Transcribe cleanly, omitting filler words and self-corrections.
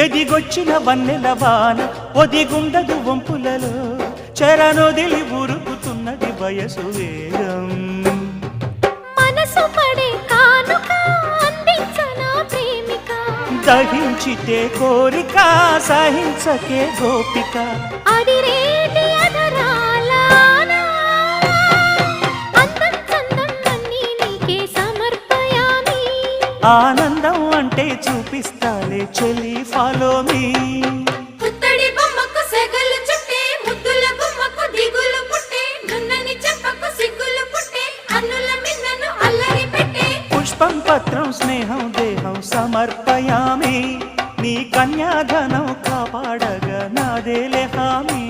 ఎదిగొచ్చిన వన్నెల వాన ఒదిగుండదు వంపులలో చరణొదిలి ఉరుకుతున్నది వయసు వేగం మనసు పడే కానుక అందించనా ప్రేమిక దహించితే కోరిక సహించకే గోపిక అదిరేటి అధరాల అందం చందం అన్నీ నీకే సమర్పయామి ఆనందం అంటే చూపిస్తాలే చెలి ఫాలో మీ పుత్తడి బొమ్మకు సెగలు చుట్టే ముద్దుల బొమ్మకు దిగులు పుట్టే నున్నని చెప్పకు సిగ్గులు పుట్టే అన్నుల మిన్నను అల్లరి పెట్టే పుష్పం పత్రం స్నేహం దేహం సమర్పయామి నీ కన్యాధనం కాపాడగా నాదేలే హామీ